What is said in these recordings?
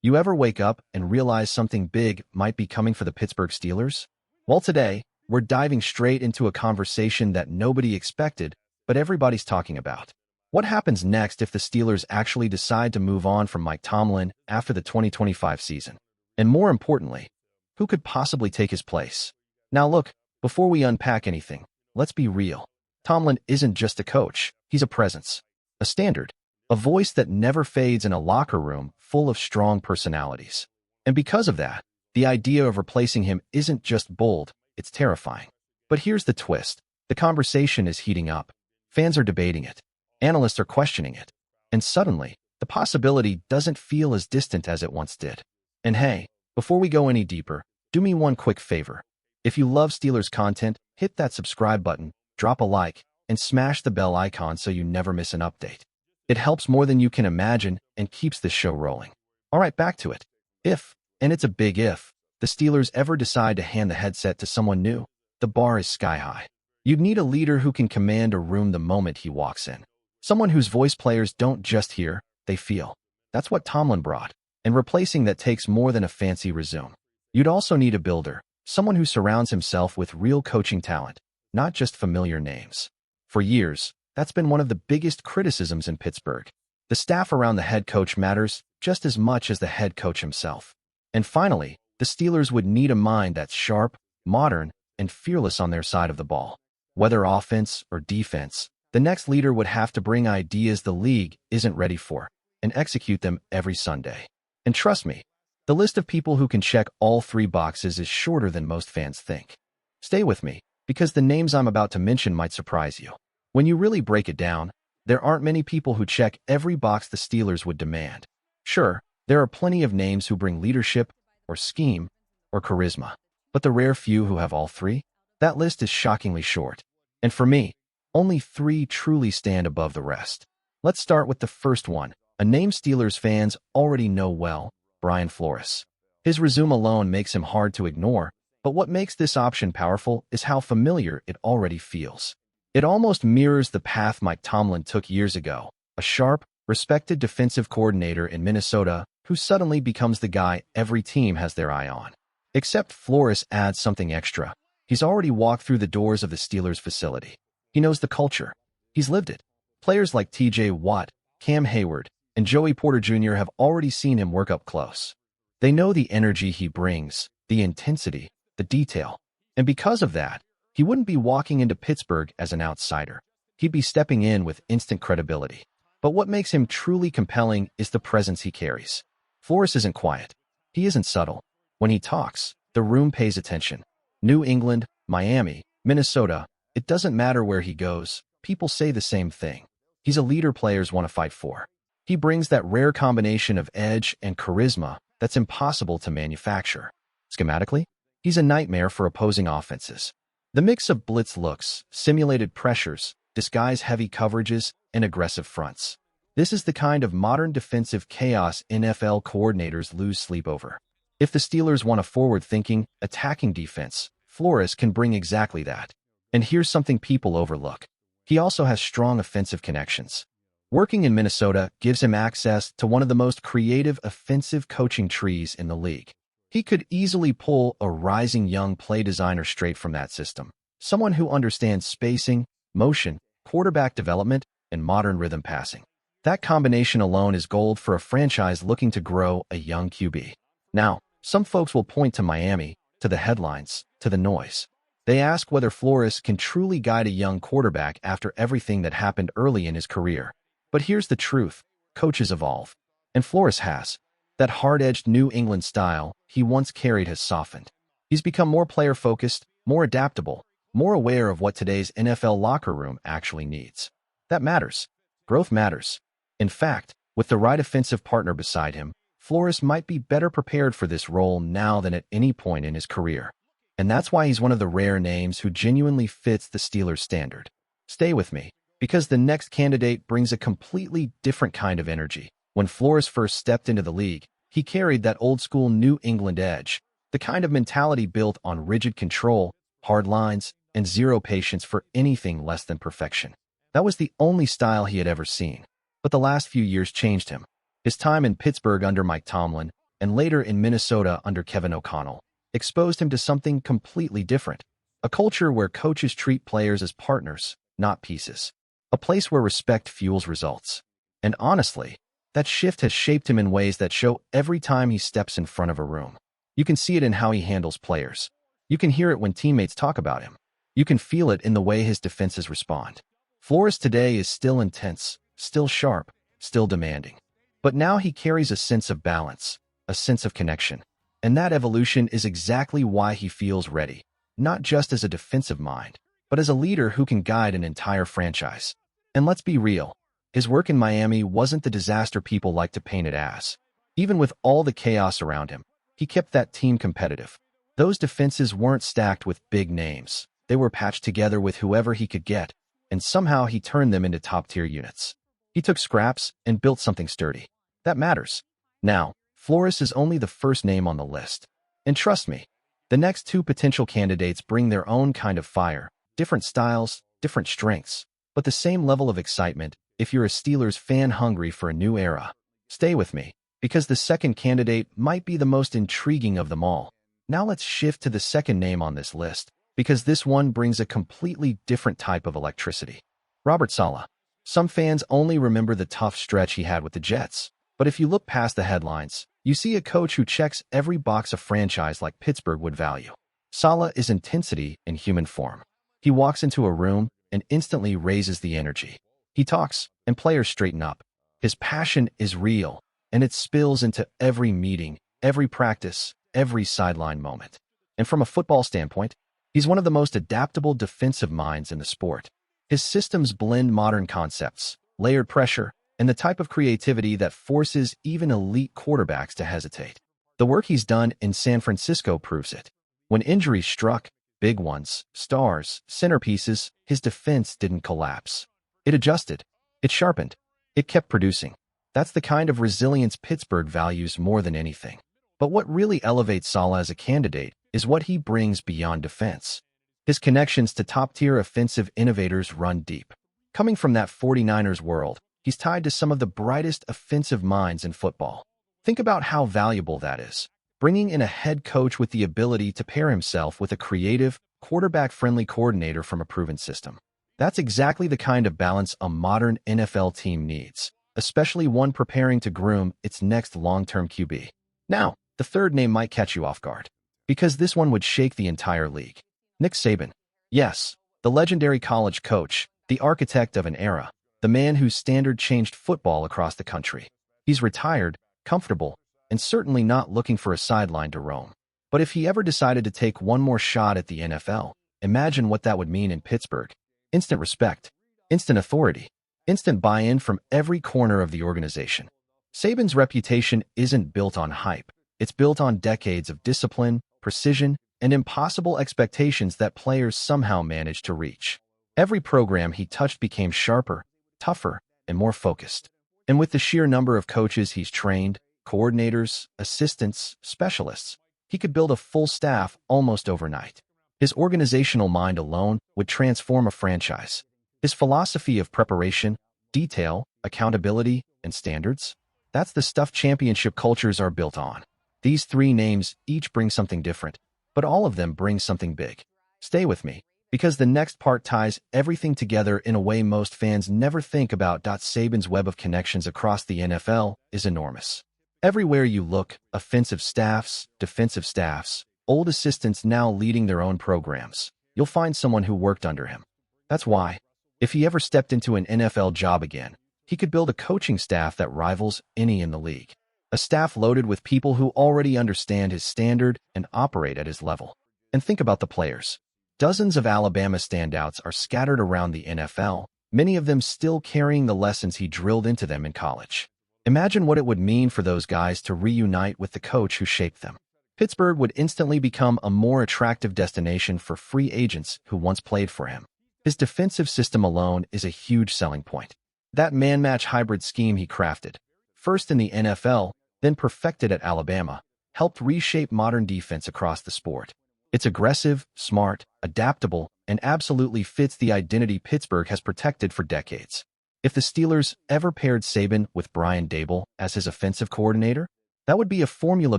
You ever wake up and realize something big might be coming for the Pittsburgh Steelers? Well, today, we're diving straight into a conversation that nobody expected, but everybody's talking about. What happens next if the Steelers actually decide to move on from Mike Tomlin after the 2025 season? And more importantly, who could possibly take his place? Now look, before we unpack anything, let's be real. Tomlin isn't just a coach, he's a presence, a standard, a voice that never fades in a locker room full of strong personalities. And because of that, the idea of replacing him isn't just bold, it's terrifying. But here's the twist. The conversation is heating up. Fans are debating it. Analysts are questioning it. And suddenly, the possibility doesn't feel as distant as it once did. And hey, before we go any deeper, do me one quick favor. If you love Steelers content, hit that subscribe button, drop a like, and smash the bell icon so you never miss an update. It helps more than you can imagine and keeps this show rolling. All right, back to it. If, and it's a big if, the Steelers ever decide to hand the headset to someone new, the bar is sky high. You'd need a leader who can command a room the moment he walks in. Someone whose voice players don't just hear, they feel. That's what Tomlin brought, and replacing that takes more than a fancy resume. You'd also need a builder, someone who surrounds himself with real coaching talent, not just familiar names. For years, that's been one of the biggest criticisms in Pittsburgh. The staff around the head coach matters just as much as the head coach himself. And finally, the Steelers would need a mind that's sharp, modern, and fearless on their side of the ball. Whether offense or defense, the next leader would have to bring ideas the league isn't ready for and execute them every Sunday. And trust me, the list of people who can check all three boxes is shorter than most fans think. Stay with me, because the names I'm about to mention might surprise you. When you really break it down, there aren't many people who check every box the Steelers would demand. Sure, there are plenty of names who bring leadership, or scheme, or charisma. But the rare few who have all three? That list is shockingly short. And for me, only three truly stand above the rest. Let's start with the first one, a name Steelers fans already know well, Brian Flores. His resume alone makes him hard to ignore, but what makes this option powerful is how familiar it already feels. It almost mirrors the path Mike Tomlin took years ago, a sharp, respected defensive coordinator in Minnesota who suddenly becomes the guy every team has their eye on. Except Flores adds something extra. He's already walked through the doors of the Steelers facility. He knows the culture. He's lived it. Players like T.J. Watt, Cam Hayward, and Joey Porter Jr. have already seen him work up close. They know the energy he brings, the intensity, the detail. And because of that, he wouldn't be walking into Pittsburgh as an outsider. He'd be stepping in with instant credibility. But what makes him truly compelling is the presence he carries. Flores isn't quiet. He isn't subtle. When he talks, the room pays attention. New England, Miami, Minnesota, it doesn't matter where he goes, people say the same thing. He's a leader players want to fight for. He brings that rare combination of edge and charisma that's impossible to manufacture. Schematically, he's a nightmare for opposing offenses. The mix of blitz looks, simulated pressures, disguise heavy coverages, and aggressive fronts. This is the kind of modern defensive chaos NFL coordinators lose sleep over. If the Steelers want a forward-thinking, attacking defense, Flores can bring exactly that. And here's something people overlook. He also has strong offensive connections. Working in Minnesota gives him access to one of the most creative offensive coaching trees in the league. He could easily pull a rising young play designer straight from that system, someone who understands spacing, motion, quarterback development, and modern rhythm passing. That combination alone is gold for a franchise looking to grow a young QB. Now, some folks will point to Miami, to the headlines, to the noise. They ask whether Flores can truly guide a young quarterback after everything that happened early in his career. But here's the truth. Coaches evolve. And Flores has. That hard-edged New England style he once carried has softened. He's become more player-focused, more adaptable, more aware of what today's NFL locker room actually needs. That matters. Growth matters. In fact, with the right offensive partner beside him, Flores might be better prepared for this role now than at any point in his career. And that's why he's one of the rare names who genuinely fits the Steelers standard. Stay with me, because the next candidate brings a completely different kind of energy. When Flores first stepped into the league, he carried that old-school New England edge, the kind of mentality built on rigid control, hard lines, and zero patience for anything less than perfection. That was the only style he had ever seen. But the last few years changed him. His time in Pittsburgh under Mike Tomlin, and later in Minnesota under Kevin O'Connell, exposed him to something completely different. A culture where coaches treat players as partners, not pieces. A place where respect fuels results. And honestly, that shift has shaped him in ways that show every time he steps in front of a room. You can see it in how he handles players. You can hear it when teammates talk about him. You can feel it in the way his defenses respond. Flores today is still intense, still sharp, still demanding. But now he carries a sense of balance, a sense of connection. And that evolution is exactly why he feels ready, not just as a defensive mind, but as a leader who can guide an entire franchise. And let's be real, his work in Miami wasn't the disaster people like to paint it as. Even with all the chaos around him, he kept that team competitive. Those defenses weren't stacked with big names. They were patched together with whoever he could get, and somehow he turned them into top-tier units. He took scraps and built something sturdy. That matters. Now, Flores is only the first name on the list. And trust me, the next two potential candidates bring their own kind of fire, different styles, different strengths, but the same level of excitement. If you're a Steelers fan hungry for a new era, stay with me, because the second candidate might be the most intriguing of them all. Now let's shift to the second name on this list, because this one brings a completely different type of electricity. Robert Salah. Some fans only remember the tough stretch he had with the Jets, but if you look past the headlines, you see a coach who checks every box a franchise like Pittsburgh would value. Salah is intensity in human form. He walks into a room and instantly raises the energy. He talks, and players straighten up. His passion is real, and it spills into every meeting, every practice, every sideline moment. And from a football standpoint, he's one of the most adaptable defensive minds in the sport. His systems blend modern concepts, layered pressure, and the type of creativity that forces even elite quarterbacks to hesitate. The work he's done in San Francisco proves it. When injuries struck, big ones, stars, centerpieces, his defense didn't collapse. It adjusted. It sharpened. It kept producing. That's the kind of resilience Pittsburgh values more than anything. But what really elevates Salah as a candidate is what he brings beyond defense. His connections to top-tier offensive innovators run deep. Coming from that 49ers world, he's tied to some of the brightest offensive minds in football. Think about how valuable that is. Bringing in a head coach with the ability to pair himself with a creative, quarterback-friendly coordinator from a proven system. That's exactly the kind of balance a modern NFL team needs, especially one preparing to groom its next long-term QB. Now, the third name might catch you off guard, because this one would shake the entire league. Nick Saban. Yes, the legendary college coach, the architect of an era, the man whose standard changed football across the country. He's retired, comfortable, and certainly not looking for a sideline to roam. But if he ever decided to take one more shot at the NFL, imagine what that would mean in Pittsburgh. Instant respect, instant authority, instant buy-in from every corner of the organization. Saban's reputation isn't built on hype. It's built on decades of discipline, precision, and impossible expectations that players somehow managed to reach. Every program he touched became sharper, tougher, and more focused. And with the sheer number of coaches he's trained, coordinators, assistants, specialists, he could build a full staff almost overnight. His organizational mind alone would transform a franchise. His philosophy of preparation, detail, accountability, and standards, that's the stuff championship cultures are built on. These three names each bring something different, but all of them bring something big. Stay with me, because the next part ties everything together in a way most fans never think about. Saban's web of connections across the NFL is enormous. Everywhere you look, offensive staffs, defensive staffs, old assistants now leading their own programs, you'll find someone who worked under him. That's why, if he ever stepped into an NFL job again, he could build a coaching staff that rivals any in the league. A staff loaded with people who already understand his standard and operate at his level. And think about the players. Dozens of Alabama standouts are scattered around the NFL, many of them still carrying the lessons he drilled into them in college. Imagine what it would mean for those guys to reunite with the coach who shaped them. Pittsburgh would instantly become a more attractive destination for free agents who once played for him. His defensive system alone is a huge selling point. That man-match hybrid scheme he crafted, first in the NFL, then perfected at Alabama, helped reshape modern defense across the sport. It's aggressive, smart, adaptable, and absolutely fits the identity Pittsburgh has protected for decades. If the Steelers ever paired Saban with Brian Daboll as his offensive coordinator, That would be a formula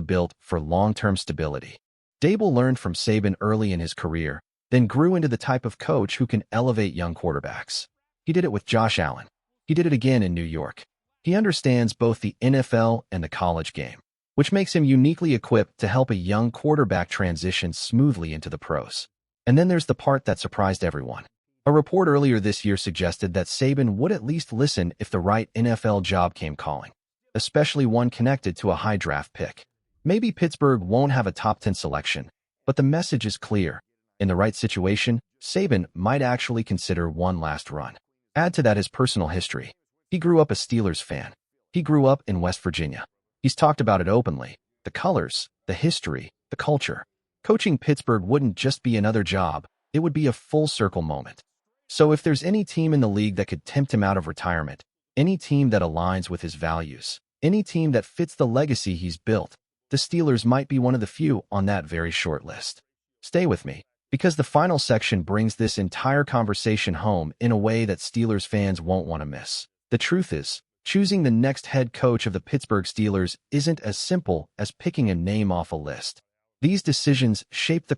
built for long-term stability. Daboll learned from Saban early in his career, then grew into the type of coach who can elevate young quarterbacks. He did it with Josh Allen. He did it again in New York. He understands both the NFL and the college game, which makes him uniquely equipped to help a young quarterback transition smoothly into the pros. And then there's the part that surprised everyone. A report earlier this year suggested that Saban would at least listen if the right NFL job came calling, especially one connected to a high draft pick. Maybe Pittsburgh won't have a top 10 selection, but the message is clear. In the right situation, Saban might actually consider one last run. Add to that his personal history. He grew up a Steelers fan. He grew up in West Virginia. He's talked about it openly. The colors, the history, the culture. Coaching Pittsburgh wouldn't just be another job, it would be a full-circle moment. So if there's any team in the league that could tempt him out of retirement, any team that aligns with his values, any team that fits the legacy he's built, the Steelers might be one of the few on that very short list. Stay with me, because the final section brings this entire conversation home in a way that Steelers fans won't want to miss. The truth is, choosing the next head coach of the Pittsburgh Steelers isn't as simple as picking a name off a list. These decisions shape the